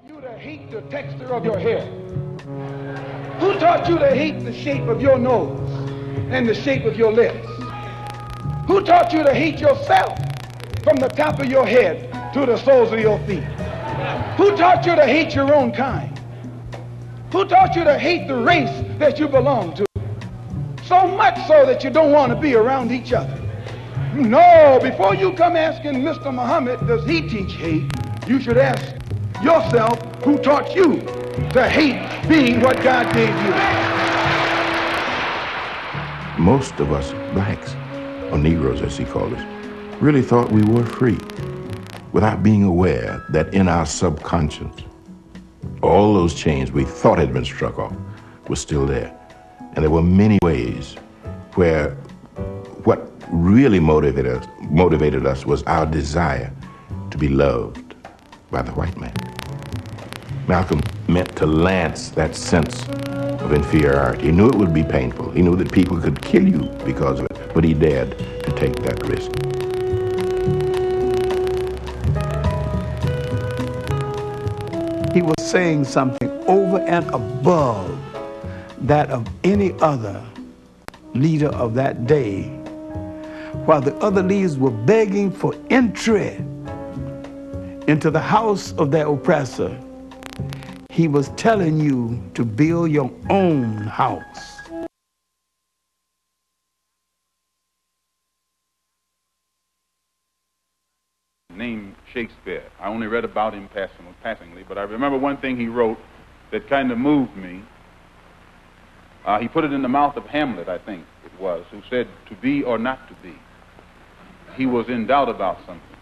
You to hate the texture of your hair? Who taught you to hate the shape of your nose and the shape of your lips? Who taught you to hate yourself from the top of your head to the soles of your feet? Who taught you to hate your own kind? Who taught you to hate the race that you belong to? So much so that you don't want to be around each other. No, before you come asking Mr. Muhammad, does he teach hate? You should ask yourself, who taught you to hate being what God gave you? Most of us blacks, or Negroes as he called us, really thought we were free without being aware that in our subconscious, all those chains we thought had been struck off were still there. And there were many ways where what really motivated us was our desire to be loved by the white man. Malcolm meant to lance that sense of inferiority. He knew it would be painful. He knew that people could kill you because of it, but he dared to take that risk. He was saying something over and above that of any other leader of that day, while the other leaders were begging for entry into the house of their oppressor. He was telling you to build your own house. Named Shakespeare. I only read about him passingly, but I remember one thing he wrote that kind of moved me. He put it in the mouth of Hamlet, I think it was, who said, "To be or not to be." He was in doubt about something.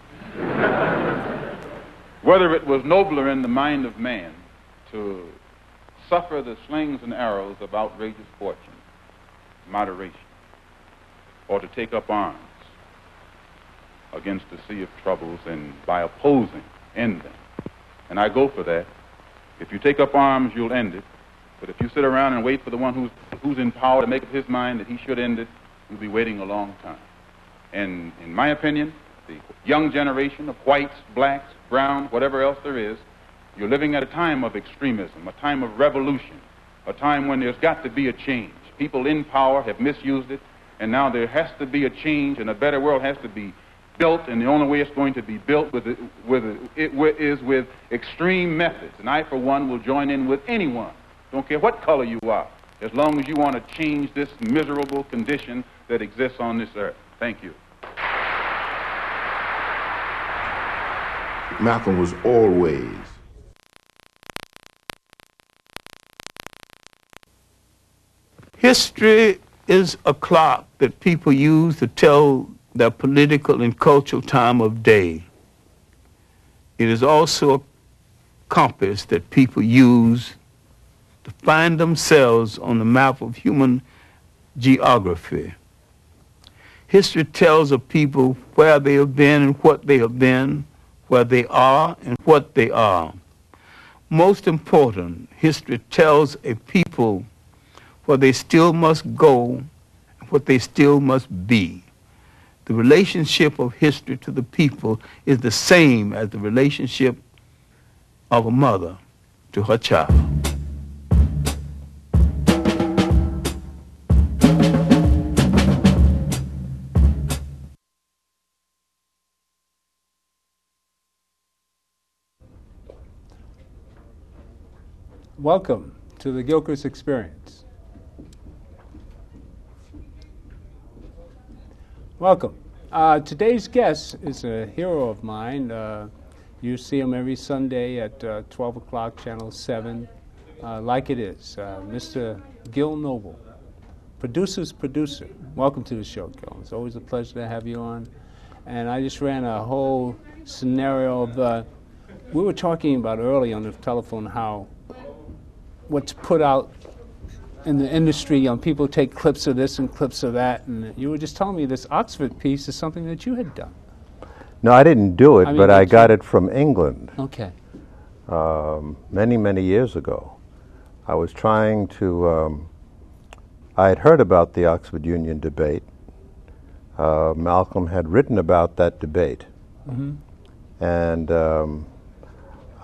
Whether it was nobler in the mind of man to suffer the slings and arrows of outrageous fortune, moderation, or to take up arms against the sea of troubles and by opposing, end them. And I go for that. If you take up arms, you'll end it. But if you sit around and wait for the one who's in power to make up his mind that he should end it, you'll be waiting a long time. And in my opinion, the young generation of whites, blacks, browns, whatever else there is, you're living at a time of extremism, a time of revolution, a time when there's got to be a change. People in power have misused it, and now there has to be a change, and a better world has to be built, and the only way it's going to be built is with extreme methods. And I, for one, will join in with anyone, don't care what color you are, as long as you want to change this miserable condition that exists on this earth. Thank you. Malcolm was always history is a clock that people use to tell their political and cultural time of day. It is also a compass that people use to find themselves on the map of human geography. History tells of people where they have been and what they have been, where they are and what they are. Most important, history tells a people where they still must go and what they still must be. The relationship of history to the people is the same as the relationship of a mother to her child. Welcome to the Gilchrist Experience. Welcome. Today's guest is a hero of mine. You see him every Sunday at 12 o'clock, Channel 7, like it is. Mr. Gil Noble, producer's producer. Welcome to the show, Gil. It's always a pleasure to have you on. And I just ran a whole scenario of, we were talking about early on the telephone how what's put out in the industry, people take clips of this and clips of that, and you were just telling me this Oxford piece is something that you had done. No, I didn't do it, but I got it from England. Okay. Many, many years ago. I was trying to, I had heard about the Oxford Union debate. Malcolm had written about that debate. Mm-hmm. And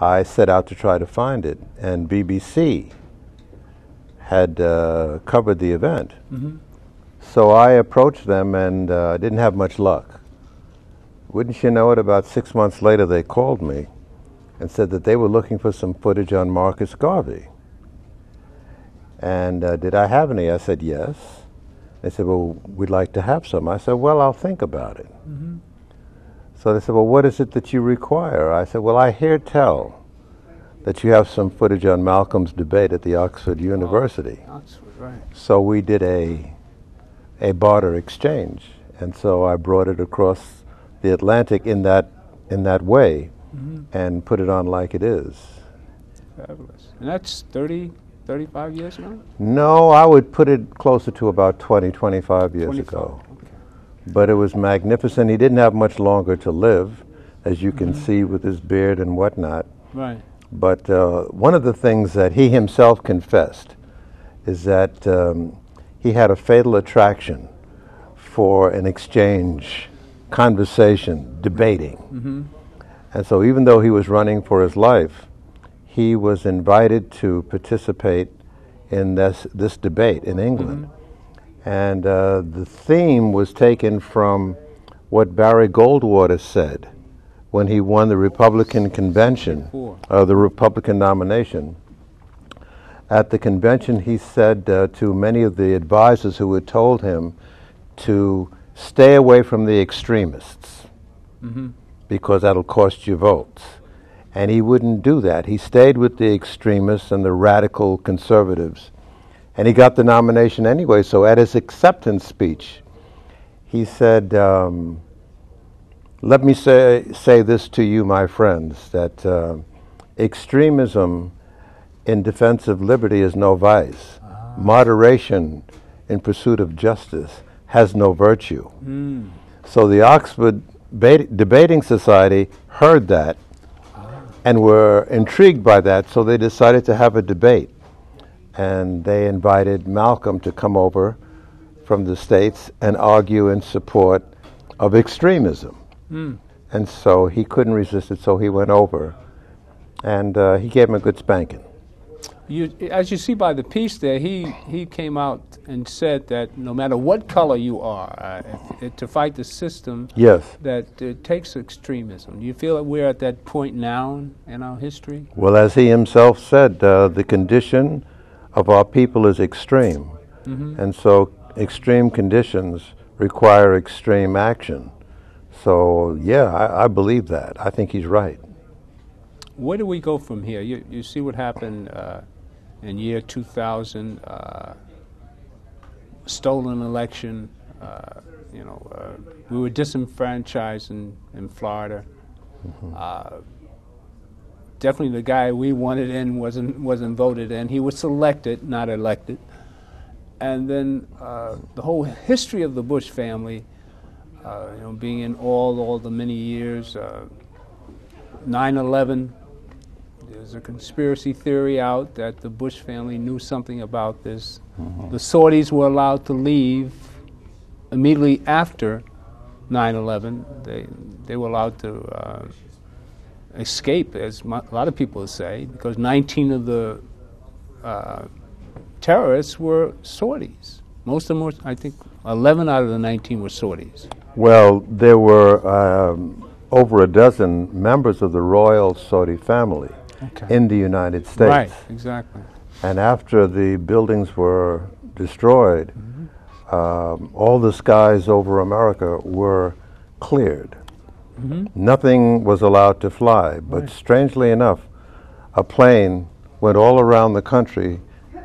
I set out to try to find it, and BBC had covered the event. So I approached them and didn't have much luck. Wouldn't you know it, about 6 months later they called me and said that they were looking for some footage on Marcus Garvey. And did I have any? I said, yes. They said, well, we'd like to have some. I said, well, I'll think about it. So they said, well, what is it that you require? I said, well, I hear tell that you have some footage on Malcolm's debate at the Oxford University. Oxford, right. So we did a barter exchange. And so I brought it across the Atlantic in that way and put it on Like It Is. Fabulous. And that's 30, 35 years ago? No, I would put it closer to about 20, 25 years 25. ago. But it was magnificent. He didn't have much longer to live, as you can see with his beard and whatnot. Right. But one of the things that he himself confessed is that he had a fatal attraction for an exchange, conversation, debating. And so even though he was running for his life, he was invited to participate in this debate in England. And the theme was taken from what Barry Goldwater said when he won the Republican convention, the Republican nomination. At the convention, he said to many of the advisors who had told him to stay away from the extremists because that'll cost you votes. And he wouldn't do that. He stayed with the extremists and the radical conservatives. And he got the nomination anyway. So at his acceptance speech, he said, let me say this to you, my friends, that extremism in defense of liberty is no vice. Moderation in pursuit of justice has no virtue. So the Oxford Debating Society heard that and were intrigued by that, so they decided to have a debate. And they invited Malcolm to come over from the States and argue in support of extremism. And so he couldn't resist it, so he went over. And he gave him a good spanking. As you see by the piece there, he came out and said that no matter what color you are, to fight the system, that it takes extremism. Do you feel that we're at that point now in our history? Well, as he himself said, the condition of our people is extreme. And so extreme conditions require extreme action. So, yeah, I believe that. I think he's right. Where do we go from here? You see what happened in year 2000, stolen election. We were disenfranchised in Florida. Definitely the guy we wanted in wasn't voted in. He was selected, not elected. And then the whole history of the Bush family, being in all the many years, 9/11. There's a conspiracy theory out that the Bush family knew something about this. The Saudis were allowed to leave immediately after 9/11. They were allowed to escape, as a lot of people say, because 19 of the terrorists were Saudis. Most of them were, I think, 11 out of the 19 were Saudis. Well, there were over a dozen members of the royal Saudi family in the United States. Right, exactly. And after the buildings were destroyed, all the skies over America were cleared. Nothing was allowed to fly, but strangely enough, a plane went all around the country,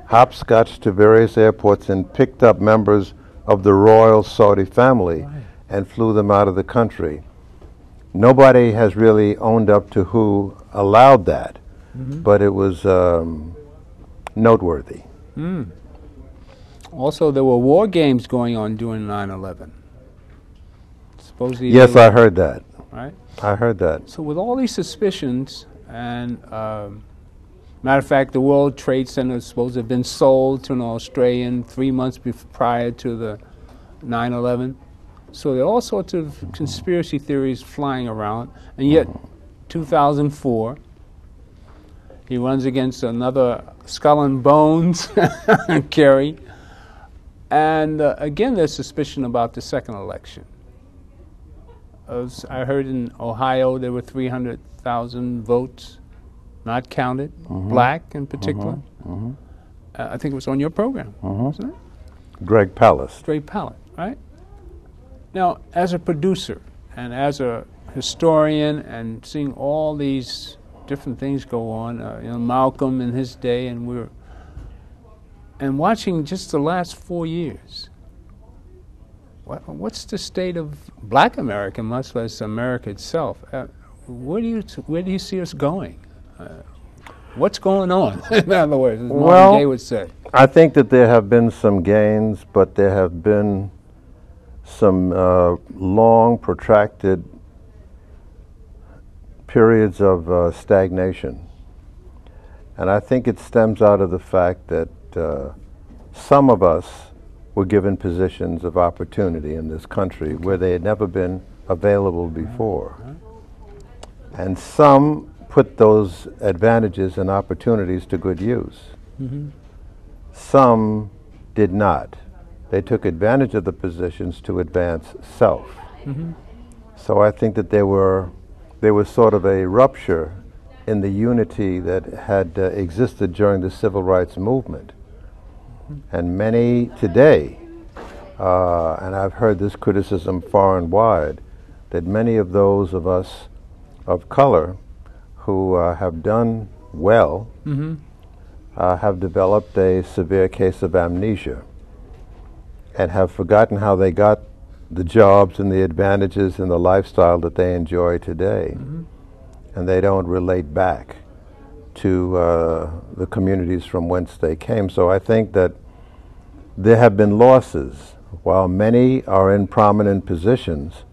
hopscotched to various airports and picked up members of the royal Saudi family and flew them out of the country. Nobody has really owned up to who allowed that, but it was noteworthy. Also, there were war games going on during 9/11. Supposedly, yes, I heard that. Right? I heard that. So with all these suspicions, and matter of fact, the World Trade Center is supposed to have been sold to an Australian 3 months prior to the 9/11. So there are all sorts of conspiracy theories flying around, and yet 2004, He runs against another Skull and Bones, Kerry. And again, there's suspicion about the second election. I heard in Ohio there were 300,000 votes not counted, black in particular. I think it was on your program, wasn't it? Greg Palast. Greg Palast, right? Now, as a producer and as a historian and seeing all these different things go on, Malcolm in his day, and watching just the last 4 years, what's the state of black America, much less America itself? Where do you see us going? What's going on, in other words, as Marvin Gaye would say? I think that there have been some gains, but there have been some long, protracted periods of stagnation. And I think it stems out of the fact that some of us were given positions of opportunity in this country where they had never been available before. And some put those advantages and opportunities to good use. Some did not. They took advantage of the positions to advance self. So I think that there was sort of a rupture in the unity that had existed during the civil rights movement. And many today, and I've heard this criticism far and wide, that many of those of us of color who have done well have developed a severe case of amnesia and have forgotten how they got the jobs and the advantages and the lifestyle that they enjoy today. And they don't relate back to the communities from whence they came. So I think that there have been losses. While many are in prominent positions,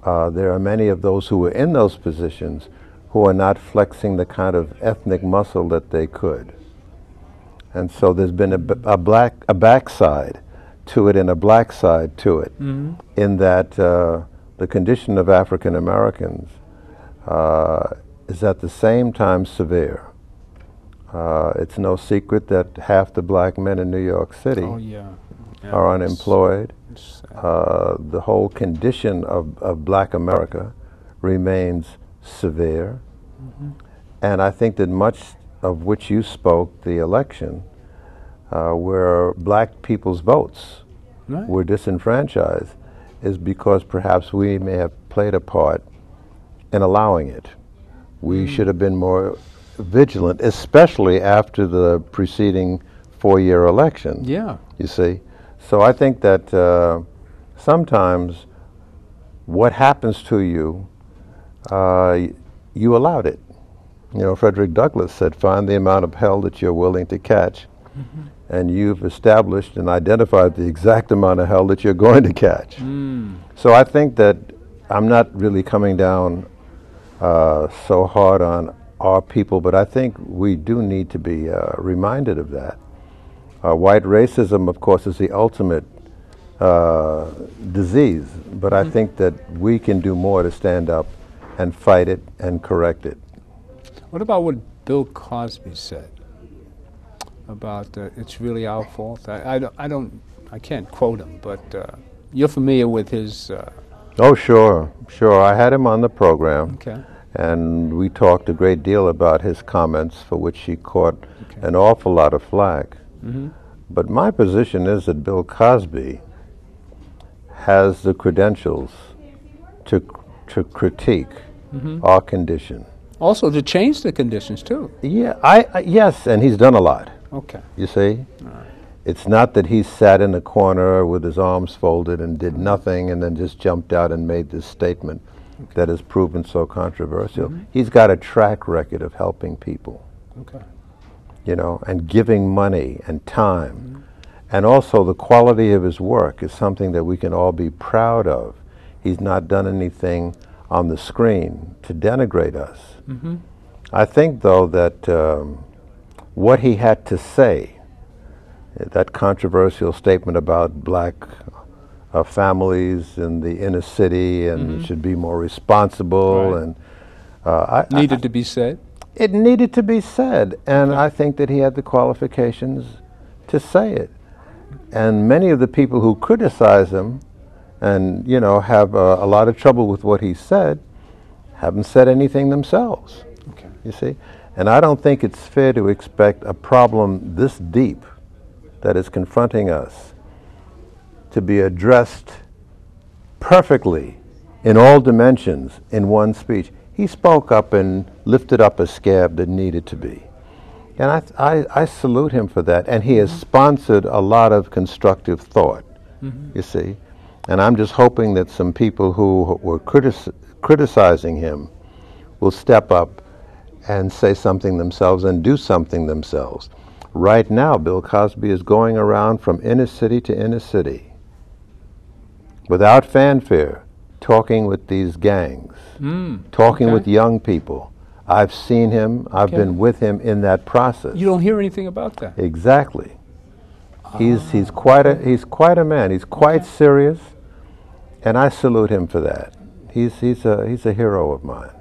there are many of those who were in those positions who are not flexing the kind of ethnic muscle that they could. And so there's been a backside to it and a black side to it, in that the condition of African Americans is at the same time severe. It's no secret that half the black men in New York City are unemployed. The whole condition of black America remains severe. And I think that much of which you spoke, the election, where black people's votes were disenfranchised, is because perhaps we may have played a part in allowing it. We should have been more vigilant, especially after the preceding 4-year election. You see? So I think that sometimes what happens to you, you allowed it. You know, Frederick Douglass said, find the amount of hell that you're willing to catch, and you've established and identified the exact amount of hell that you're going to catch. So I think that I'm not really coming down so hard on our people, but I think we do need to be reminded of that. White racism, of course, is the ultimate disease, but I think that we can do more to stand up and fight it and correct it. What about what Bill Cosby said about it's really our fault? I can't quote him, but you're familiar with his. Oh, sure. I had him on the program, and we talked a great deal about his comments, for which he caught an awful lot of flack. But my position is that Bill Cosby has the credentials to critique our condition. Also to change the conditions too. Yes, and he's done a lot. You see? Right. It's not that he sat in a corner with his arms folded and did nothing and then just jumped out and made this statement that has proven so controversial. He's got a track record of helping people. You know, and giving money and time. And also the quality of his work is something that we can all be proud of. He's not done anything on the screen to denigrate us. I think, though, that what he had to say, that controversial statement about black families in the inner city and should be more responsible, and needed to be said. It needed to be said, and I think that he had the qualifications to say it. And many of the people who criticize him and, you know, have a lot of trouble with what he said haven't said anything themselves, you see? And I don't think it's fair to expect a problem this deep that is confronting us to be addressed perfectly in all dimensions in one speech. He spoke up and lifted up a scab that needed to be. And I salute him for that. And he has sponsored a lot of constructive thought, you see. And I'm just hoping that some people who were criticizing him will step up and say something themselves and do something themselves. Right now, Bill Cosby is going around from inner city to inner city without fanfare, talking with these gangs, talking with young people. I've seen him. I've been with him in that process. You don't hear anything about that. Exactly. He's quite a man. He's quite serious, and I salute him for that. He's a hero of mine.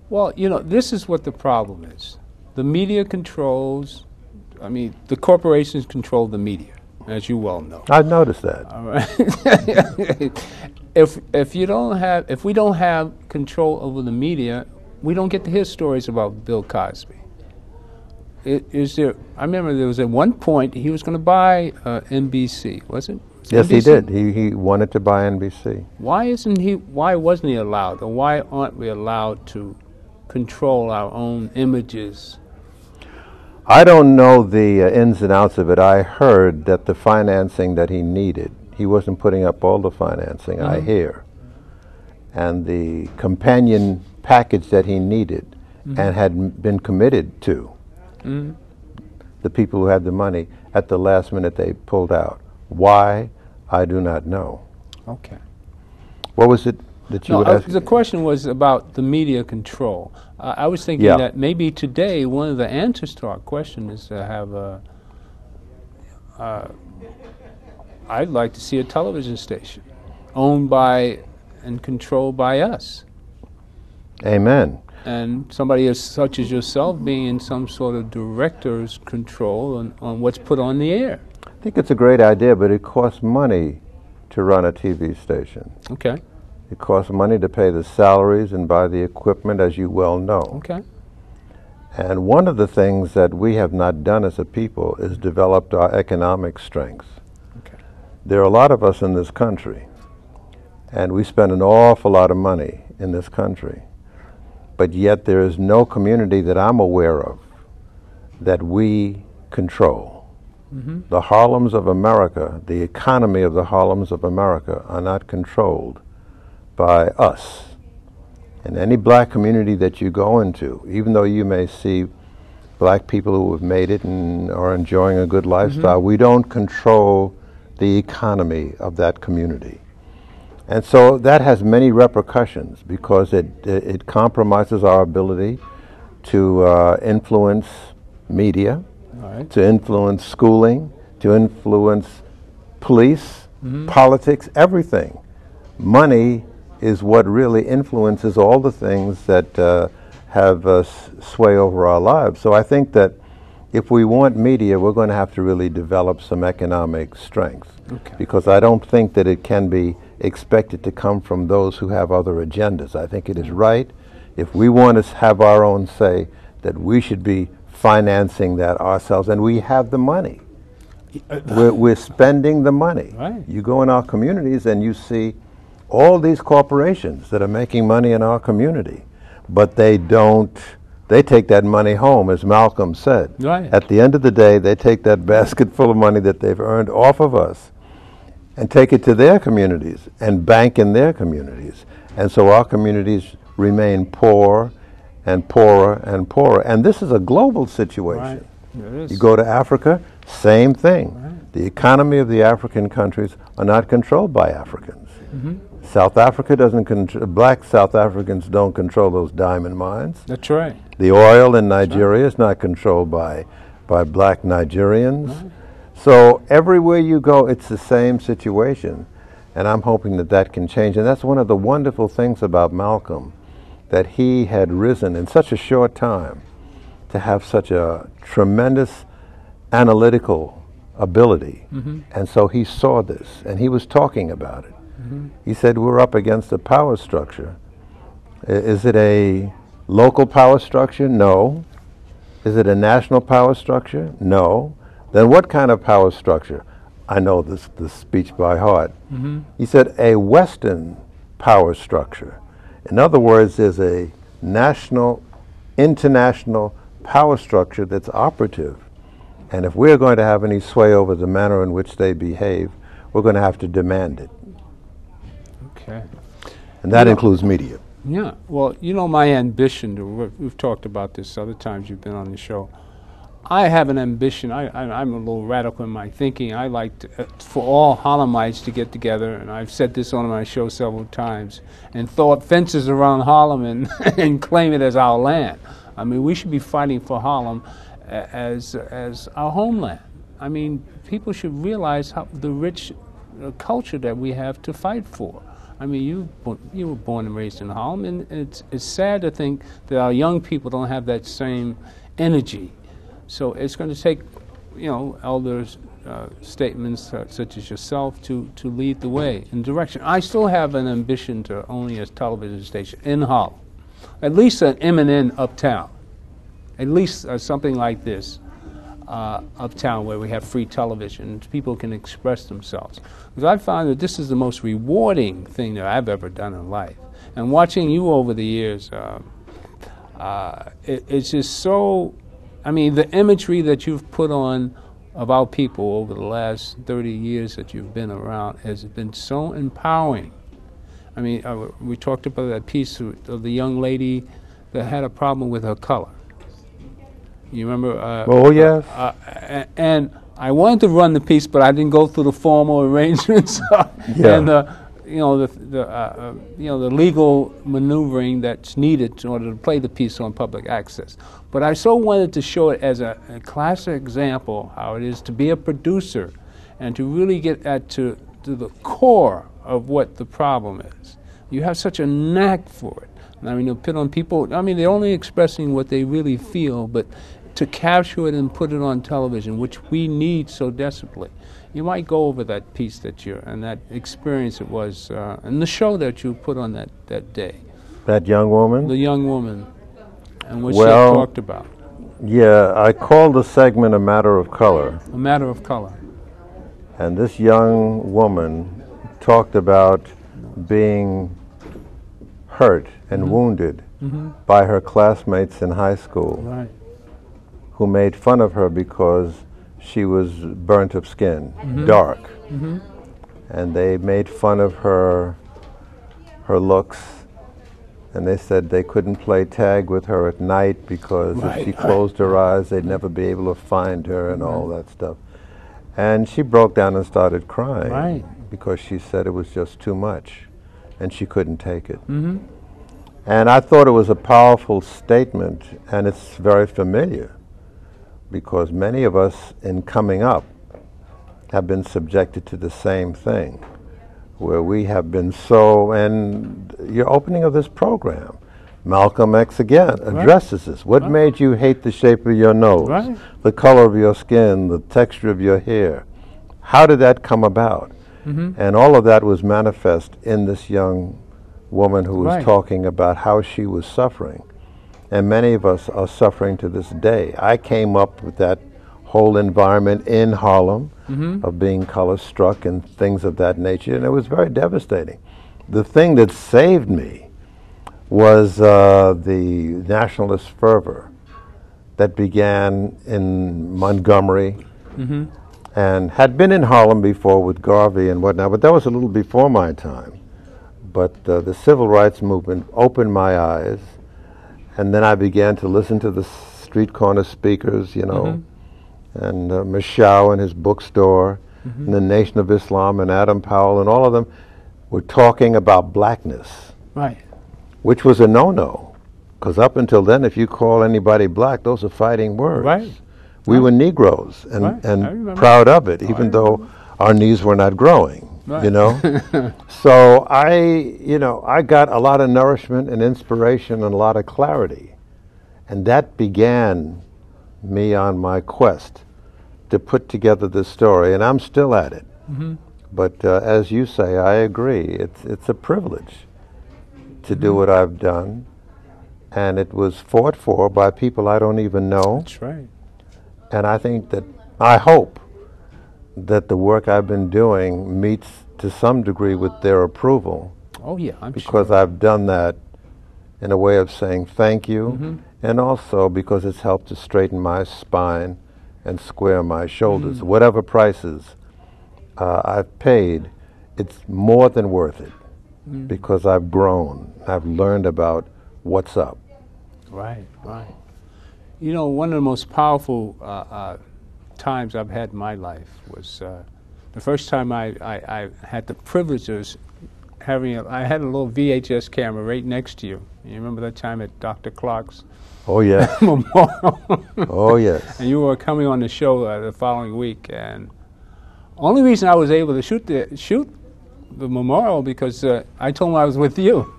Well, you know, this is what the problem is. The media controls. I mean, the corporations control the media, as you well know. I've noticed that. All right. If we don't have control over the media, we don't get to hear stories about Bill Cosby. I remember there was at one point he was going to buy NBC, was it? Yes, NBC? he did. He wanted to buy NBC. Why wasn't he allowed, or why aren't we allowed to control our own images? I don't know the ins and outs of it. I heard that the financing that he needed, he wasn't putting up all the financing, I hear. And the companion package that he needed and had been committed to, the people who had the money, at the last minute they pulled out. Why? I do not know. Okay. What was it that you would ask? The question was about the media control. I was thinking that maybe today one of the answers to our question is to have I'd like to see a television station owned by and controlled by us. Amen. And somebody such as yourself being in some sort of director's control on what's put on the air. I think it's a great idea, but it costs money to run a TV station. Okay. It costs money to pay the salaries and buy the equipment, as you well know. Okay. And one of the things that we have not done as a people is developed our economic strength. Okay. There are a lot of us in this country, and we spend an awful lot of money in this country, but yet there is no community that I'm aware of that we control. The Harlems of America, the economy of the Harlems of America are not controlled by us. And any black community that you go into, even though you may see black people who have made it and are enjoying a good lifestyle, we don't control the economy of that community. And so that has many repercussions because it compromises our ability to influence media, to influence schooling, to influence police, politics, everything. Money is what really influences all the things that have sway over our lives. So I think that if we want media, we're going to have to really develop some economic strength. Because I don't think that it can be expected to come from those who have other agendas. I think it is right, if we want to have our own say, that we should be financing that ourselves, and we have the money. We're spending the money. You go in our communities and you see all these corporations that are making money in our community, but they take that money home, as Malcolm said. At the end of the day, they take that basket full of money that they've earned off of us and take it to their communities and bank in their communities. And so our communities remain poor and poorer and poorer. And this is a global situation. You go to Africa, same thing. The economy of the African countries are not controlled by Africans. South Africa doesn't black South Africans don't control those diamond mines. That's right. The oil in Nigeria is not controlled by black Nigerians. So everywhere you go, it's the same situation. And I'm hoping that that can change. And that's one of the wonderful things about Malcolm, that he had risen in such a short time to have such a tremendous analytical ability. And so he saw this, and he was talking about it. He said, we're up against a power structure. Is it a local power structure? No. Is it a national power structure? No. Then what kind of power structure? I know this speech by heart. He said, a Western power structure. In other words, there's a national, international power structure that's operative. And if we're going to have any sway over the manner in which they behave, we're going to have to demand it. Okay. And that includes media. Yeah. Well, you know, my ambition, we've talked about this other times you've been on the show. I have an ambition. I'm a little radical in my thinking. I like for all Harlemites to get together, and I've said this on my show several times, and throw up fences around Harlem and claim it as our land. I mean, we should be fighting for Harlem as our homeland. I mean, people should realize how the rich culture that we have to fight for. I mean, you were born and raised in Harlem, and it's sad to think that our young people don't have that same energy. So it's going to take, you know, elders' statements such as yourself to lead the way in direction. I still have an ambition to own a television station in Harlem, at least an M&N uptown, at least something like this uptown where we have free television and people can express themselves. Because I find that this is the most rewarding thing that I've ever done in life. And watching you over the years, it's just so... I mean, the imagery that you've put on of our people over the last 30 years that you've been around has been so empowering. I mean, we talked about that piece of the young lady that had a problem with her color. You remember? Oh, yes. And I wanted to run the piece, but I didn't go through the formal arrangements and the legal maneuvering that's needed in order to play the piece on public access. But I so wanted to show it as a classic example how it is to be a producer and to really get to the core of what the problem is. You have such a knack for it. I mean, you put on people, I mean, they're only expressing what they really feel, but to capture it and put it on television, which we need so desperately. You might go over that piece and that experience it was, and the show that you put on that day. That young woman? The young woman, and what she had talked about. Yeah, I called the segment A Matter of Color. A Matter of Color. And this young woman talked about being hurt and wounded by her classmates in high school, who made fun of her because she was burnt of skin, dark. And they made fun of her looks, and they said they couldn't play tag with her at night because if she closed her eyes, they'd never be able to find her and all that stuff. And she broke down and started crying because she said it was just too much, and she couldn't take it. And I thought it was a powerful statement, and it's very familiar, because many of us in coming up have been subjected to the same thing, where we have been so, and your opening of this program, Malcolm X again addresses this. What made you hate the shape of your nose, the color of your skin, the texture of your hair? How did that come about? And all of that was manifest in this young woman who was talking about how she was suffering. And many of us are suffering to this day. I came up with that whole environment in Harlem of being color struck and things of that nature, and it was very devastating. The thing that saved me was the nationalist fervor that began in Montgomery and had been in Harlem before with Garvey and whatnot, but that was a little before my time. But the civil rights movement opened my eyes, and then I began to listen to the street corner speakers, you know, and Michau and his bookstore, and the Nation of Islam and Adam Powell, and all of them were talking about blackness, which was a no-no, because up until then, if you call anybody black, those are fighting words. We were Negroes, and proud of it, even though our knees were not growing. You know, so I got a lot of nourishment and inspiration and a lot of clarity, And that began me on my quest to put together this story, and I'm still at it. Mm-hmm. But as you say, I agree. It's a privilege to do what I've done, and it was fought for by people I don't even know. That's right. And I hope that the work I've been doing meets to some degree with their approval. Oh yeah, I'm because sure. I've done that in a way of saying thank you, Mm-hmm. and also because it's helped to straighten my spine and square my shoulders. Whatever prices I've paid, it's more than worth it because I've grown. I've learned about what's up. Right, right. You know, one of the most powerful times I've had in my life was the first time I had the privilege of I had a little VHS camera right next to you. You remember that time at Dr. Clark's Oh, yes. memorial? Oh, yes. And you were coming on the show the following week, and only reason I was able to shoot the memorial because I told them I was with you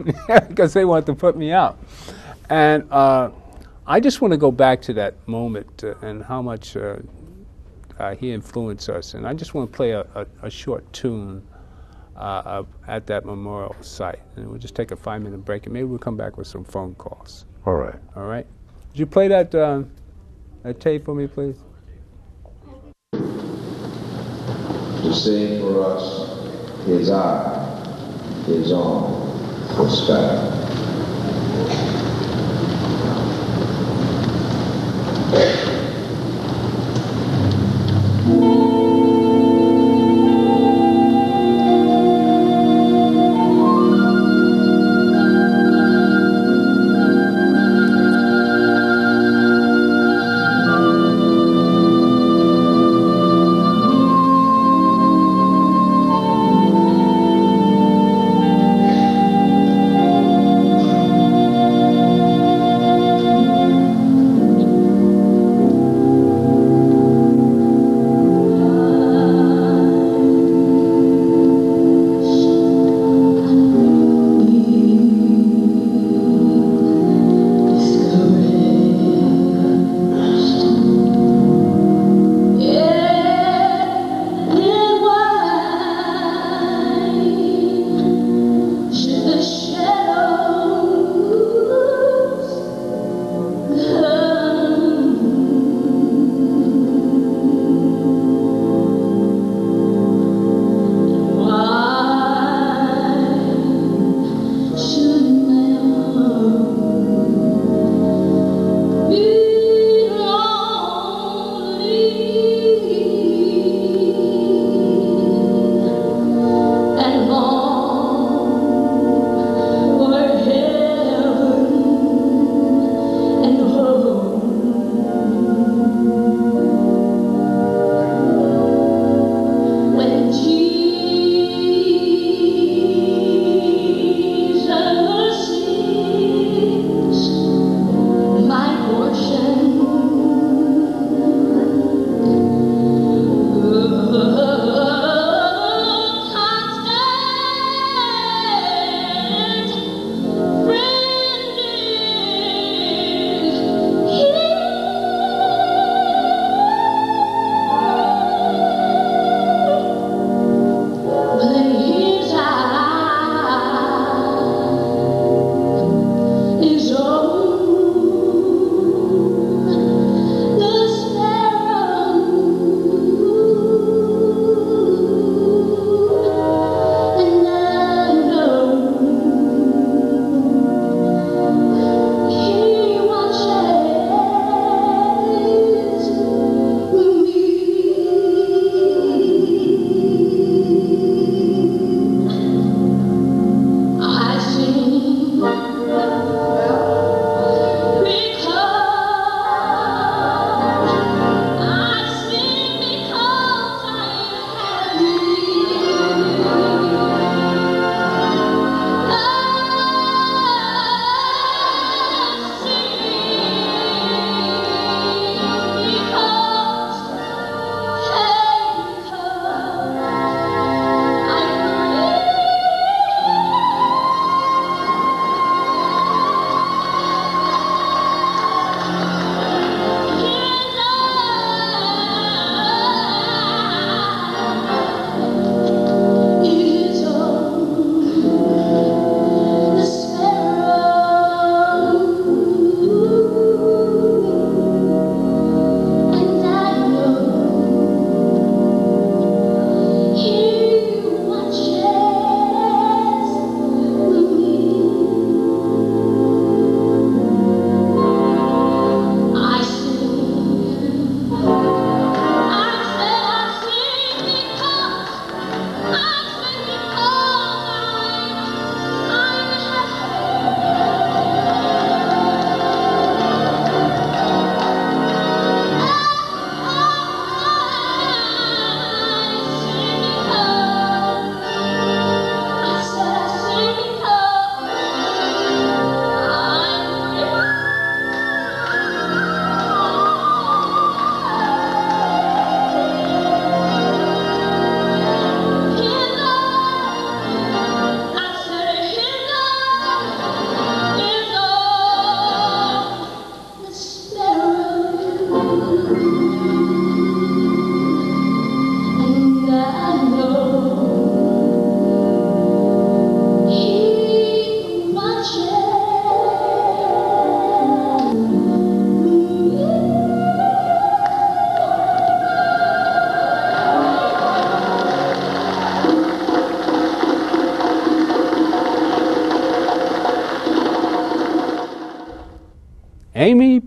because they wanted to put me out. And I just want to go back to that moment and how much he influenced us. And I just want to play a short tune at that memorial site. And we'll just take a 5-minute break, and maybe we'll come back with some phone calls. All right. All right? Would you play that tape for me, please? To sing for us his eye, his arm, for sky.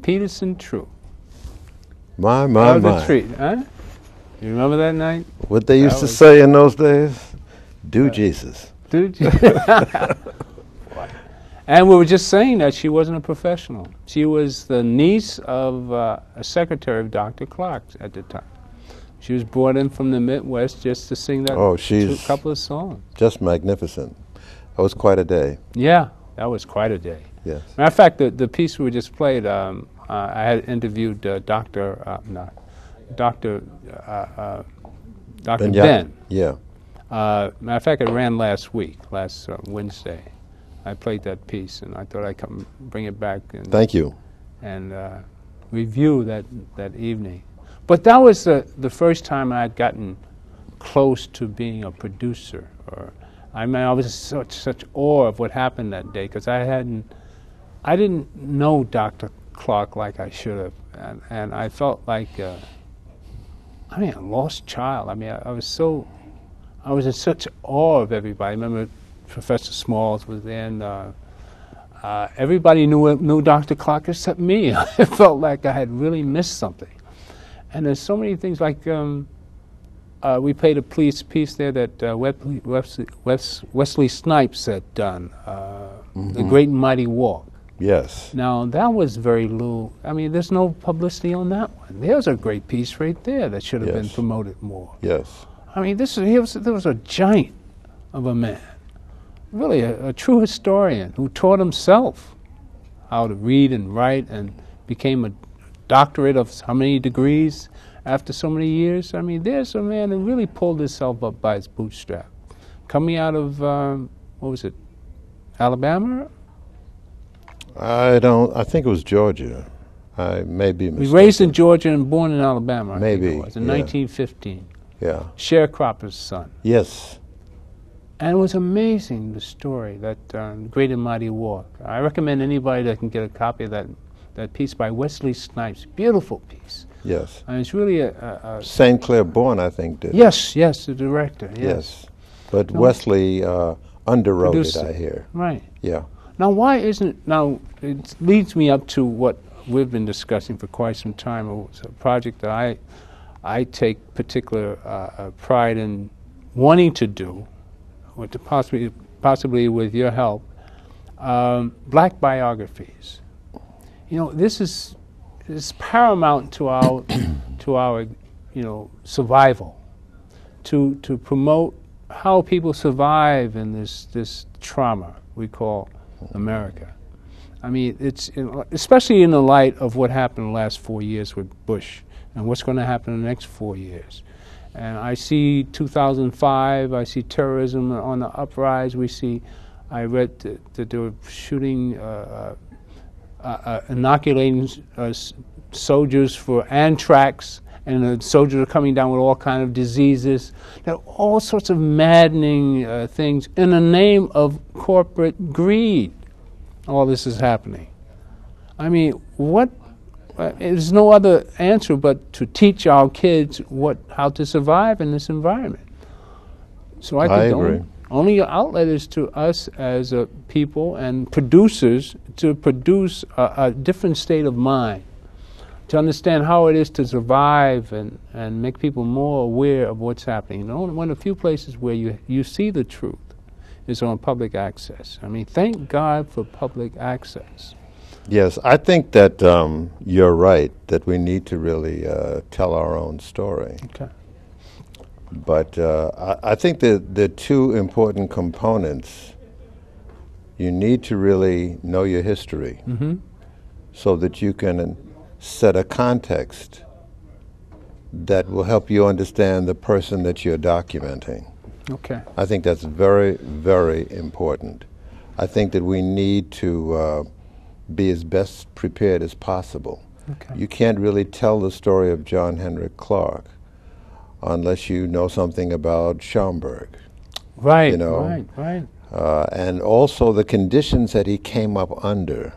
Peterson True. My, That was my. a treat, huh? You remember that night? What they used to was- say in those days? Do Jesus. Did you? And we were just saying that she wasn't a professional. She was the niece of a secretary of Dr. Clark at the time. She was brought in from the Midwest just to sing that Oh, she's couple of songs. just magnificent. That was quite a day. Yeah, that was quite a day. Yes. Matter of fact, the piece we just played, I had interviewed Dr. Ben. Yeah. Matter of fact, it ran last week, last Wednesday. I played that piece, and I thought I'd come bring it back and Thank you. review that evening. But that was the first time I had gotten close to being a producer. I was in such awe of what happened that day because I didn't know Dr. Clark like I should have, and I felt like a lost child. I mean, I was in such awe of everybody. I remember Professor Smalls was there, and everybody knew Dr. Clark except me. I felt like I had really missed something. And there's so many things like we played a piece there that Wesley Snipes had done, The Great and Mighty Walk. Yes. Now, that was very little. I mean, there's no publicity on that one. There's a great piece right there that should have been promoted more. Yes. I mean, there was a giant of a man, really a true historian who taught himself how to read and write and became a doctorate of how many degrees after so many years. I mean, there's a man who really pulled himself up by his bootstrap. Coming out of, what was it, Alabama? I think it was Georgia. I may be mistaken. He was raised in Georgia and born in Alabama, I Maybe, think it was, in yeah. 1915. Yeah. Sharecropper's son. Yes. And it was amazing, the story, that Great and Mighty Walk. I recommend anybody that can get a copy of that piece by Wesley Snipes. Beautiful piece. Yes. And it's really a St. Clair Bourne, I think, did. Yes, the director, yes. But No. Wesley underwrote Produced it, I it. hear. Right. Yeah. Now, it leads me up to what we've been discussing for quite some time. It's a project that I take particular pride in wanting to do, or to possibly with your help, black biographies. You know, this is paramount to our survival, to promote how people survive in this trauma we call America. I mean, it's especially in the light of what happened in the last 4 years with Bush and what's going to happen in the next 4 years. And I see 2005, I see terrorism on the uprise. I read that they were shooting, inoculating soldiers for anthrax, and the soldiers are coming down with all kinds of diseases. There are all sorts of maddening things in the name of corporate greed. All this is happening. I mean, there's no other answer but to teach our kids how to survive in this environment. So I think agree. the only outlet is to us as a people and producers to produce a different state of mind, to understand how it is to survive and make people more aware of what's happening. You know, one of the few places where you see the truth is on public access. I mean, thank God for public access. Yes, I think that you're right, that we need to really tell our own story. Okay. But I think that the two important components, you need to really know your history so that you can set a context that will help you understand the person that you're documenting. Okay. I think that's very, very important. I think that we need to be as best prepared as possible. Okay. You can't really tell the story of John Henry Clark unless you know something about Schaumburg. Right, you know, right. And also the conditions that he came up under,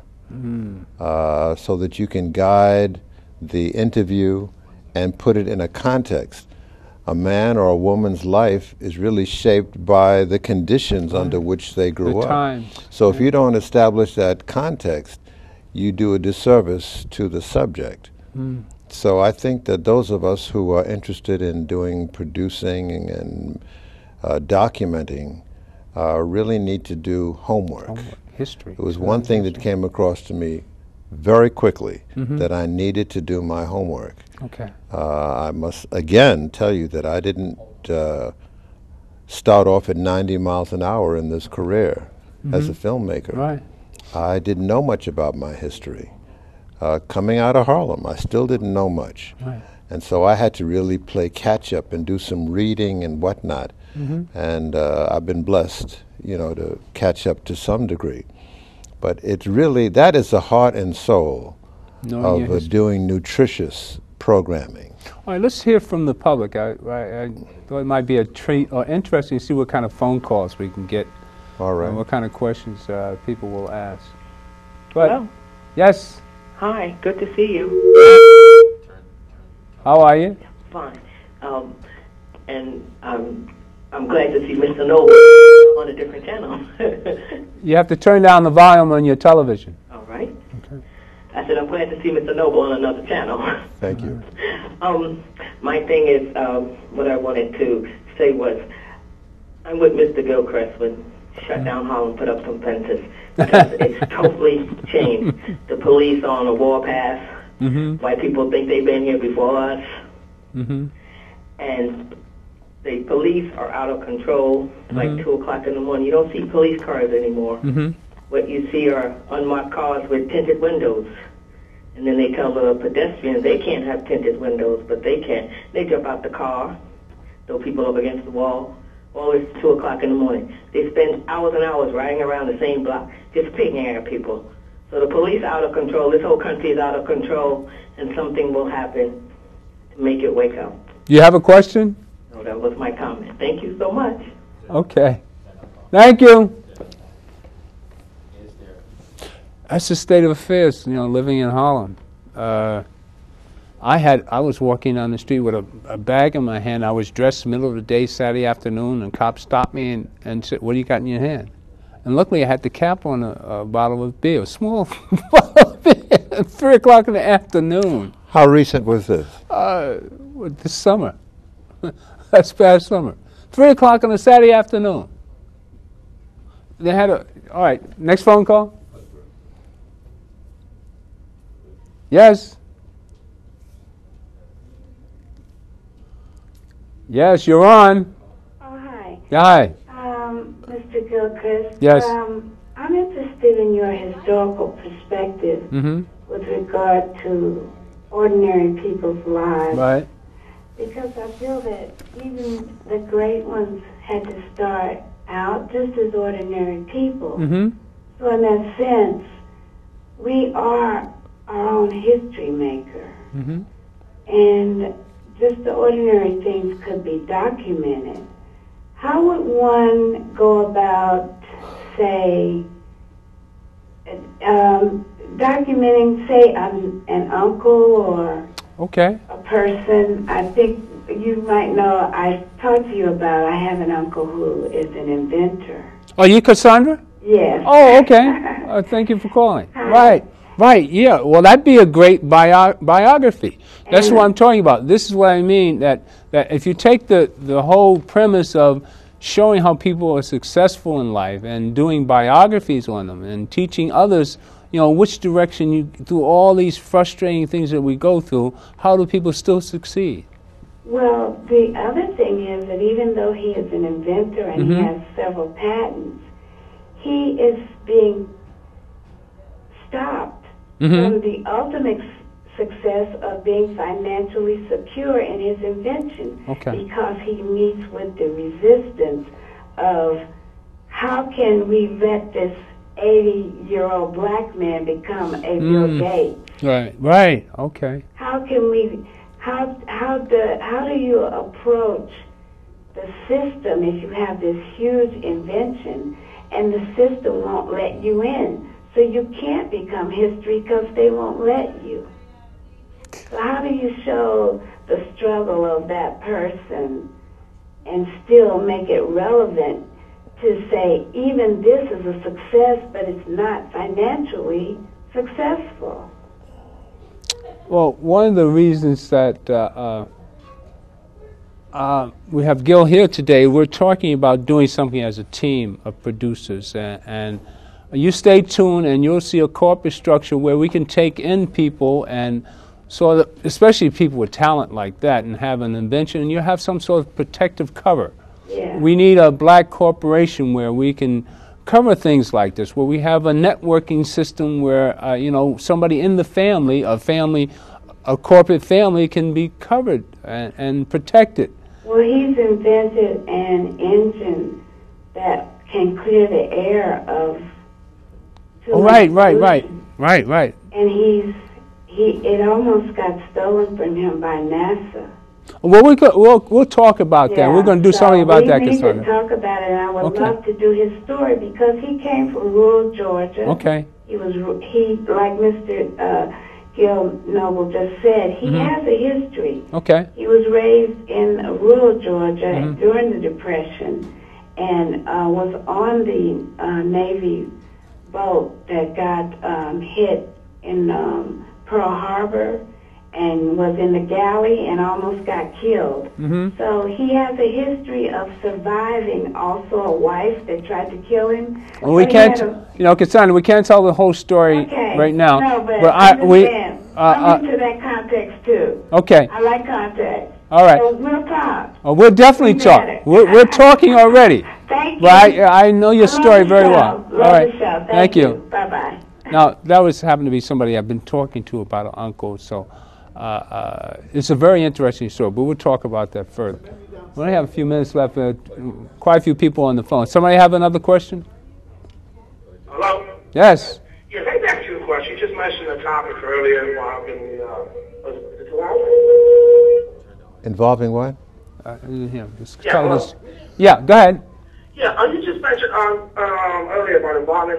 so that you can guide the interview and put it in a context. A man or a woman's life is really shaped by the conditions under which they grew up. Times. So if you don't establish that context, you do a disservice to the subject. So I think that those of us who are interested in doing producing and documenting really need to do homework. History. It was one thing that came across to me very quickly, that I needed to do my homework. Okay. I must again tell you that I didn't start off at 90 miles an hour in this career as a filmmaker. Right. I didn't know much about my history. Coming out of Harlem, I still didn't know much. Right. And so I had to really play catch up and do some reading and whatnot. And I've been blessed, you know, to catch up to some degree. But it's really, that is the heart and soul of doing nutritious programming. All right, let's hear from the public. I thought it might be a treat or interesting to see what kind of phone calls we can get. All right. And what kind of questions people will ask. But, Hello. yes. Hi, good to see you. How are you? Fine. And I'm glad to see Mr. Noble on a different channel. You have to turn down the volume on your television. All right. Okay. I said I'm glad to see Mr. Noble on another channel. Thank you. My thing is, what I wanted to say was, I'm with Mr. Gilchrist when shut down Harlem, put up some fences, because it's totally changed. The police are on a warpath. White people think they've been here before us. And the police are out of control. It's like 2 o'clock in the morning. You don't see police cars anymore. What you see are unmarked cars with tinted windows. And then they tell the pedestrians they can't have tinted windows, but they can. They jump out the car, throw people up against the wall. Well, it's 2 o'clock in the morning. They spend hours and hours riding around the same block, just picking at people. So the police out of control. This whole country is out of control, and something will happen to make it wake up. You have a question? So that was my comment. Thank you so much. Okay. Thank you. That's the state of affairs, you know, living in Harlem. I was walking down the street with a bag in my hand. I was dressed middle of the day, Saturday afternoon, and cops stopped me and said, "What do you got in your hand?" And luckily, I had the cap on a bottle of beer, a small bottle of beer, at 3 o'clock in the afternoon. How recent was this? This summer. That's past summer. 3 o'clock on a Saturday afternoon. They had all right, next phone call? Yes? Yes, you're on. Oh, hi. Hi. Mr. Gilchrist. Yes. I'm interested in your historical perspective with regard to ordinary people's lives. Right. Because I feel that even the great ones had to start out just as ordinary people. So in that sense, we are our own history maker. And just the ordinary things could be documented. How would one go about, say, documenting, say, an uncle or a person? I think you might know, I talked to you about, I have an uncle who is an inventor. Are you Cassandra? Yes. Oh, okay. Thank you for calling. Hi. Right, yeah. Well, that'd be a great biography. That's what I'm talking about. This is what I mean, that if you take the whole premise of showing how people are successful in life and doing biographies on them and teaching others, you know, which direction through all these frustrating things that we go through, how do people still succeed? Well, the other thing is that even though he is an inventor and he has several patents, he is being stopped from the ultimate success of being financially secure in his invention because he meets with the resistance of how can we let this 80-year-old black man become a Bill Gates? Right, okay. How can we, how do you approach the system if you have this huge invention and the system won't let you in? So you can't become history because they won't let you. So how do you show the struggle of that person and still make it relevant to say, even this is a success, but it's not financially successful? Well, one of the reasons that we have Gil here today, we're talking about doing something as a team of producers. And you stay tuned and you'll see a corporate structure where we can take in people and sort of, especially people with talent like that, and have an invention, and you have some sort of protective cover. Yeah. We need a black corporation where we can cover things like this, where we have a networking system where, somebody in the family, a corporate family can be covered and protected. Well, he's invented an engine that can clear the air of too much pollution. Right. And it almost got stolen from him by NASA. Well, we'll talk about that. We're going to do something about that. We need to talk about it, and I would love to do his story because he came from rural Georgia. Okay. He like Mr. Gil Noble just said, he has a history. Okay. He was raised in rural Georgia during the Depression and was on the Navy boat that got hit in Pearl Harbor and was in the galley and almost got killed. So he has a history of surviving. Also a wife that tried to kill him. Well, we can't, Cassandra, we can't tell the whole story right now. No, but come into that context too. Okay. I like context. All right. So we'll talk. Oh, we'll definitely talk. We're talking already. Thank you. But I know your story very well. Love all right. the show. Thank you. Bye-bye. Now, that happened to be somebody I've been talking to about an uncle, so it's a very interesting story, but we'll talk about that further. We only have a few minutes left. Quite a few people on the phone. Somebody have another question? Hello? Yes. Yeah, let me ask you a question. You just mentioned a topic earlier involving Involving what? Yeah, go ahead. Yeah, you just mentioned earlier about involving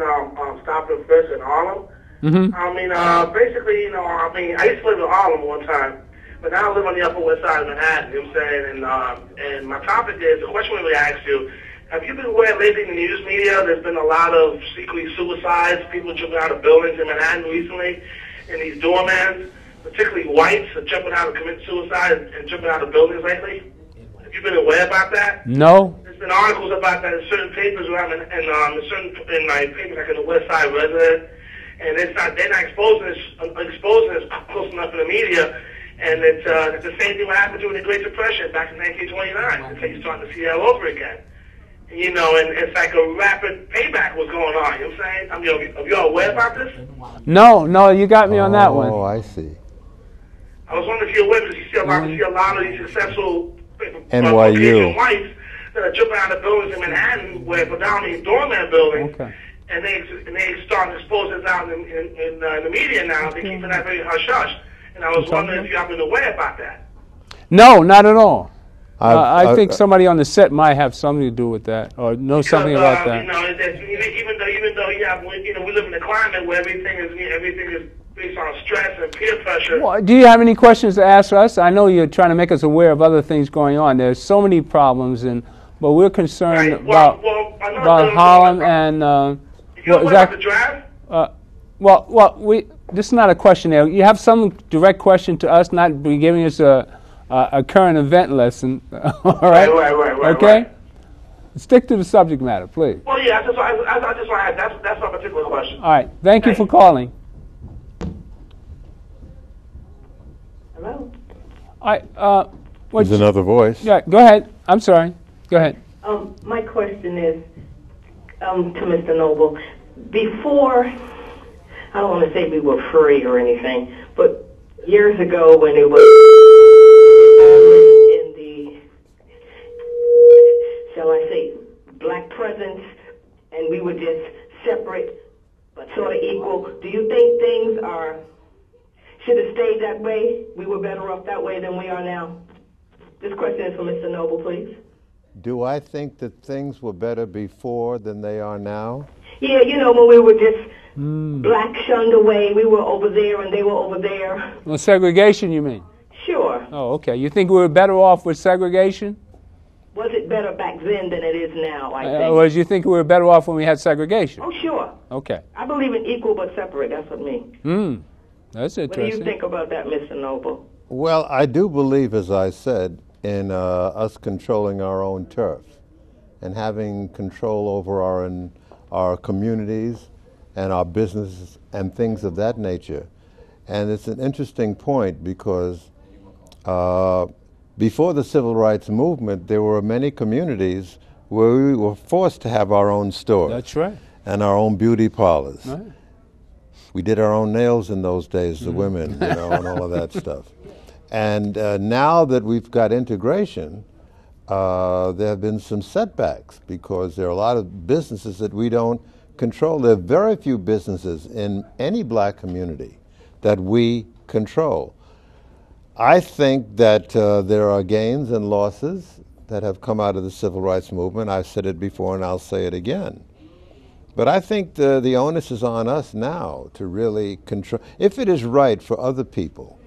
Stop and Frisk in Harlem. I mean, basically, I used to live in Harlem one time, but now I live on the Upper West Side of Manhattan, you know what I'm saying? And my topic is, the question we really asked you, have you been aware lately in the news media, there's been a lot of secret suicides, people jumping out of buildings in Manhattan recently, and these doormans, particularly whites, are jumping out to commit suicide and jumping out of buildings lately? Have you been aware about that? No. There's been articles about that in certain papers around, in my papers like in the West Side Resident, and they're not exposing this close enough in the media. And it's the same thing what happened during the Great Depression back in 1929. It's like you're starting to see that all over again. And it's like a rapid payback was going on. You know what I'm saying? Are you all aware about this? No, you got me on that one. Oh, I see. I was wondering if you're aware, because you see a lot of these successful NYU whites that are jumping out of buildings in Manhattan, where predominantly doorman buildings. Okay. And they start exposing this out in the media now. They're keeping that very hush-hush. And I was wondering if you have been aware about that. No, not at all. I think somebody on the set might have something to do with that, or know something about that. Even though we live in a climate where everything is based on stress and peer pressure. Well, do you have any questions to ask us? I know you're trying to make us aware of other things going on. There's so many problems, but we're concerned about Harlem and. About the draft? This is not a question there. You have some direct question to us, not be giving us a current event lesson. All right? Right. Okay? Right. Stick to the subject matter, please. Well, yeah, that's my particular question. All right. Thank you for calling. Hello? There's another voice. Yeah, go ahead. I'm sorry. Go ahead. My question is to Mr. Noble. Before, I don't want to say we were free or anything, but years ago when it was in the, shall I say, black presence, and we were just separate but sort of equal, do you think things should have stayed that way? We were better off that way than we are now? This question is for Mr. Noble, please. Do I think that things were better before than they are now? Yeah, when we were just black shunned away, we were over there and they were over there. Well, segregation, you mean? Sure. Oh, okay. You think we were better off with segregation? Was it better back then than it is now, I think. Well, you think we were better off when we had segregation? Oh, sure. Okay. I believe in equal but separate. That's what I mean. That's interesting. What do you think about that, Mr. Noble? Well, I do believe, as I said, in us controlling our own turf and having control over our communities and our businesses and things of that nature. And it's an interesting point because before the Civil Rights Movement, there were many communities where we were forced to have our own stores. That's right. And our own beauty parlors. Right. We did our own nails in those days, the women, you know, and all of that stuff. And now that we've got integration, there have been some setbacks because there are a lot of businesses that we don't control. There are very few businesses in any black community that we control. I think that there are gains and losses that have come out of the Civil Rights Movement. I've said it before and I'll say it again. But I think the onus is on us now to really control, if it is right for other people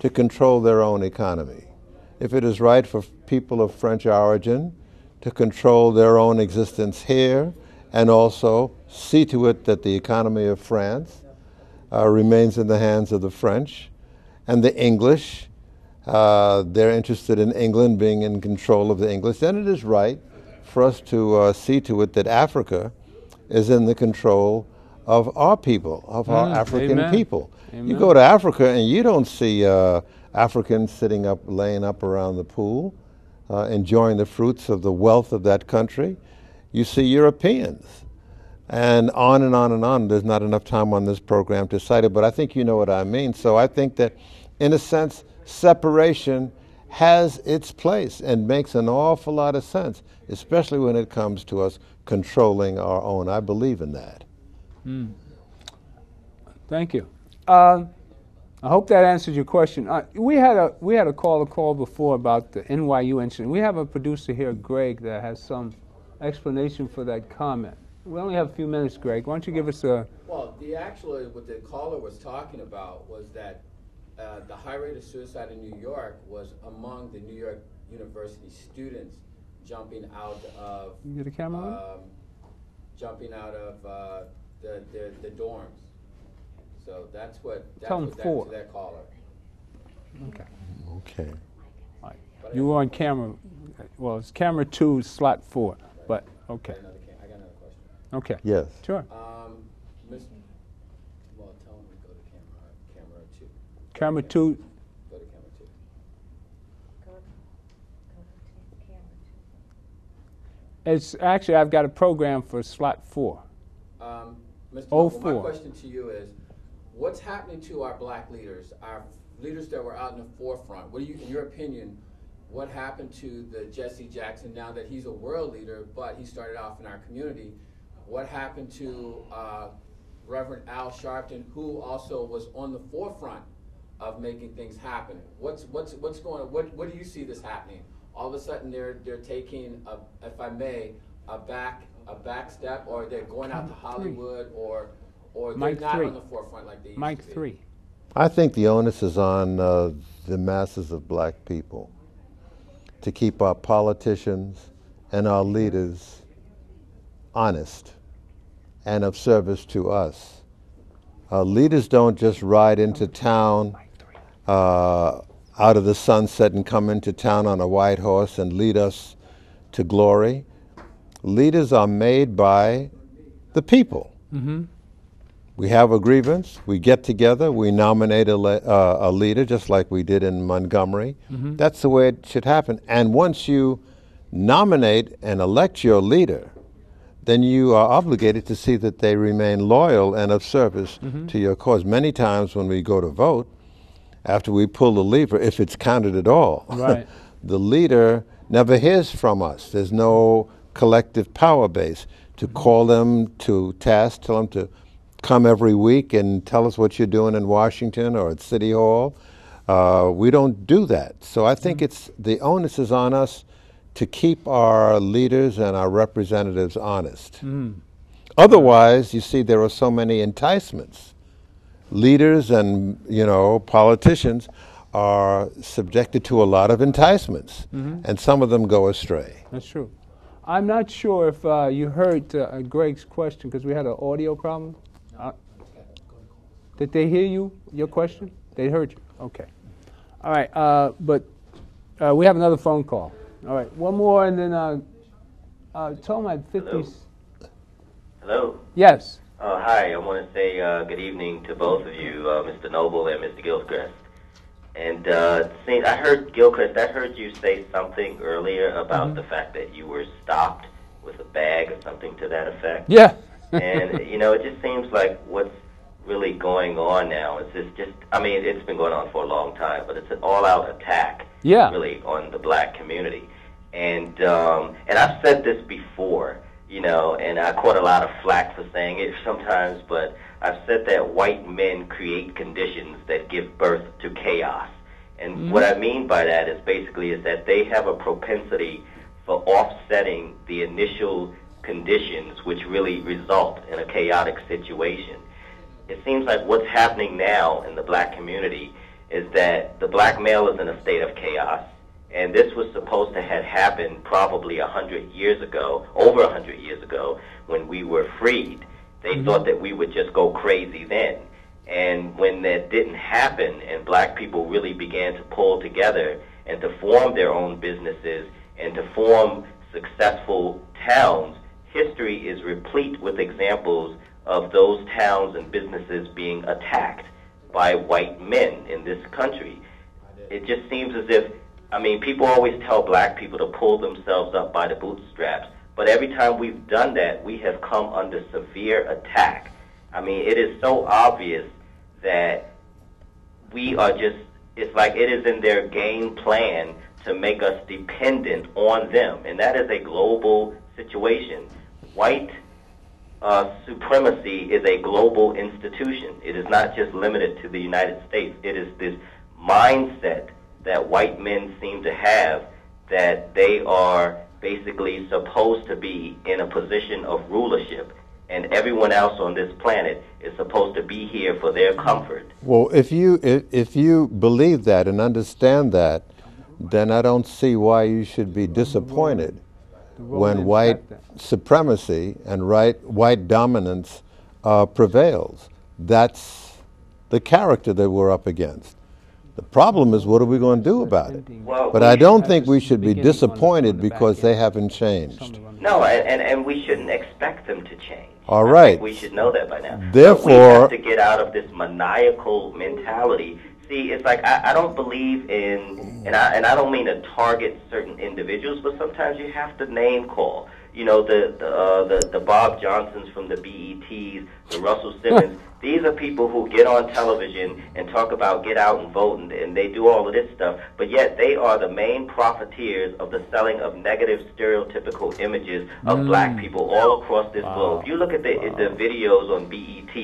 to control their own economy, if it is right for people of French origin to control their own existence here and also see to it that the economy of France remains in the hands of the French and the English, they're interested in England being in control of the English, then it is right for us to see to it that Africa is in the control of our people, of our African people. Amen. You go to Africa and you don't see Africans sitting up, laying up around the pool, enjoying the fruits of the wealth of that country. You see Europeans. And on and on and on. There's not enough time on this program to cite it, but I think you know what I mean. So I think that, in a sense, separation has its place and makes an awful lot of sense, especially when it comes to us controlling our own. I believe in that. Thank you. I hope that answers your question. We had a call before about the NYU incident. We have a producer here, Greg, that has some explanation for that comment. We only have a few minutes, Greg. Why don't you give us a... Well, what the caller was talking about was that the high rate of suicide in New York was among the New York University students jumping out of... You get a camera on? Jumping out of the dorms. So that's what four. to that caller. Okay. Okay. Right. You were on camera. Well, it's camera 2, slot 4. But okay. I got another question. Okay. Yes. Sure. Well, tell him to go to camera 2. Camera 2. Go to camera 2. It's actually, I've got a program for slot 4. Mr. Noble, my question to you is, what's happening to our black leaders, our leaders that were out in the forefront? What do you, in your opinion, what happened to the Jesse Jackson now that he's a world leader, but he started off in our community? What happened to Reverend Al Sharpton, who also was on the forefront of making things happen? What's going on? What do you see this happening? All of a sudden they're taking, if I may, a back step, or they're going out to Hollywood, or they're not on the forefront like they used to be. 3. I think the onus is on the masses of black people to keep our politicians and our leaders honest and of service to us. Leaders don't just ride into town out of the sunset and come into town on a white horse and lead us to glory. Leaders are made by the people. We have a grievance, we get together, we nominate a leader, just like we did in Montgomery. That's the way it should happen. And once you nominate and elect your leader, then you are obligated to see that they remain loyal and of service to your cause. Many times when we go to vote, after we pull the lever, if it's counted at all, right. The leader never hears from us. There's no collective power base to call them to task, tell them to come every week and tell us what you're doing in Washington or at City Hall. We don't do that. So I think the onus is on us to keep our leaders and our representatives honest. Otherwise, you see, there are so many enticements. Leaders and, politicians are subjected to a lot of enticements, and some of them go astray. That's true. I'm not sure if you heard Greg's question, because we had an audio problem. Did they hear you, your question? They heard you? Okay. All right, but we have another phone call. All right, one more, and then tell my 50s. Hello. Yes. Hi, I want to say good evening to both of you, Mr. Noble and Mr. Gilchrist. And I heard, Gilchrist, I heard you say something earlier about the fact that you were stopped with a bag or something to that effect. Yeah. And, you know, it just seems like what's really going on now is just, I mean, it's been going on for a long time, but it's an all-out attack, really, on the black community. And I've said this before, you know, and I caught a lot of flack for saying it sometimes, but I've said that white men create conditions that give birth to chaos. And what I mean by that is basically is that they have a propensity for offsetting the initial conditions which really result in a chaotic situation. It seems like what's happening now in the black community is that the black male is in a state of chaos, and this was supposed to have happened probably 100 years ago, over 100 years ago, when we were freed. They thought that we would just go crazy then. And when that didn't happen and black people really began to pull together and to form their own businesses and to form successful towns, history is replete with examples of those towns and businesses being attacked by white men in this country. It just seems as if, I mean, people always tell black people to pull themselves up by the bootstraps, but every time we've done that, we have come under severe attack. I mean, it is so obvious that we are just, it's like it is in their game plan to make us dependent on them, and that is a global situation. White supremacy is a global institution. It is not just limited to the United States. It is this mindset that white men seem to have that they are basically supposed to be in a position of rulership, and everyone else on this planet is supposed to be here for their comfort. Well, if you believe that and understand that, then I don't see why you should be disappointed when white supremacy and white dominance prevails. That's the character that we're up against. The problem is, what are we going to do about it? Well, but I don't think we should be disappointed because they haven't changed. No, and we shouldn't expect them to change. All right. I think we should know that by now. Therefore, but we have to get out of this maniacal mentality. See, it's like I don't believe in, and I don't mean to target certain individuals, but sometimes you have to name call. You know, the Bob Johnsons from the BETs, the Russell Simmons. These are people who get on television and talk about get out and vote, and they do all of this stuff, but yet they are the main profiteers of the selling of negative stereotypical images of black people all across this globe. You look at the videos on BET,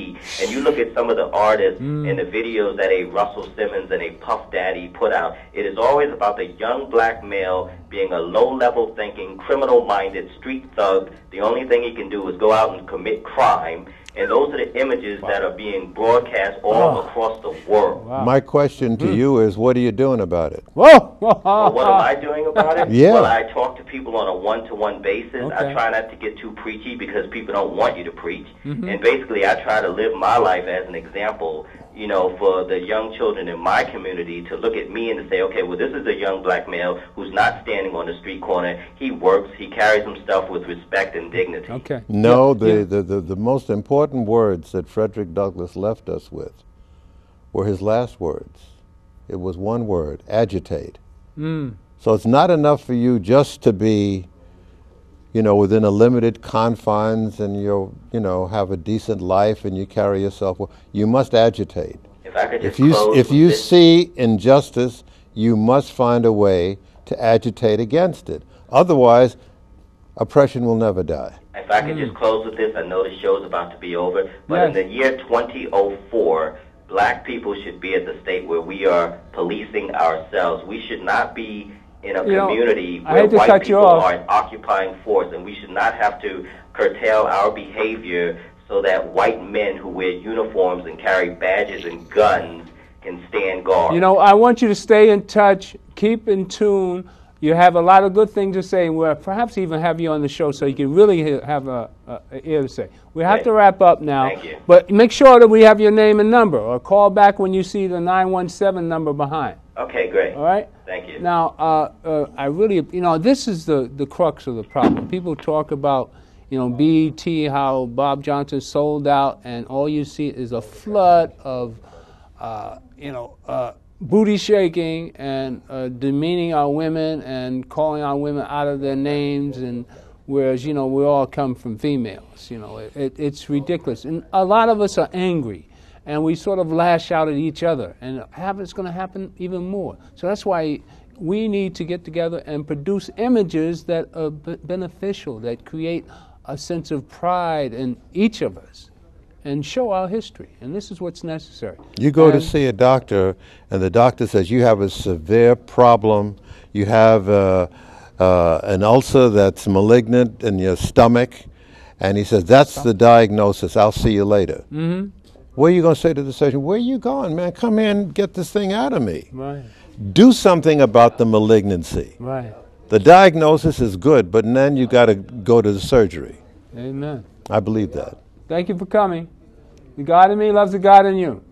and you look at some of the artists and the videos that a Russell Simmons and a Puff Daddy put out. It is always about the young black male being a low-level thinking, criminal-minded street thug. The only thing he can do is go out and commit crime. And those are the images that are being broadcast all across the world. My question to you is, what are you doing about it? Well, what am I doing about it? Yeah. Well, I talk to people on a one-to-one basis. I try not to get too preachy because people don't want you to preach. And basically, I try to live my life as an example, you know, for the young children in my community to look at me and to say, okay, well, this is a young black male who's not standing on the street corner. He works. He carries himself with respect and dignity. Okay. No, the most important words that Frederick Douglass left us with were his last words. It was one word: agitate. So it's not enough for you just to be, you know, within a limited confines and you have a decent life and you carry yourself well. You must agitate. If you see injustice, you must find a way to agitate against it. Otherwise, oppression will never die. If I could just close with this, I know the show's about to be over, but in the year 2004, black people should be at the state where we are policing ourselves. We should not be in a community where white people are an occupying force, and we should not have to curtail our behavior so that white men who wear uniforms and carry badges and guns can stand guard. You know, I want you to stay in touch, keep in tune. You have a lot of good things to say, and we'll perhaps even have you on the show so you can really have an ear to say. We have to wrap up now. Thank you. But make sure that we have your name and number, or call back when you see the 917 number behind. Okay, great. All right? Thank you. Now, I really, you know, this is the crux of the problem. People talk about, you know, BET, how Bob Johnson sold out, and all you see is a flood of, booty shaking and demeaning our women and calling our women out of their names, and whereas, you know, we all come from females. You know, it's ridiculous. And a lot of us are angry, and we sort of lash out at each other, and it's going to happen even more. So that's why we need to get together and produce images that are beneficial, that create a sense of pride in each of us, and show our history. And this is what's necessary. You go to see a doctor, and the doctor says you have a severe problem. You have an ulcer that's malignant in your stomach, and he says, that's the diagnosis. I'll see you later. Mm-hmm. What are you going to say to the surgeon? Where are you going, man? Come here and get this thing out of me. Right. Do something about the malignancy. Right. The diagnosis is good, but then you got to go to the surgery. Amen. I believe that. Thank you for coming. The God in me loves the God in you.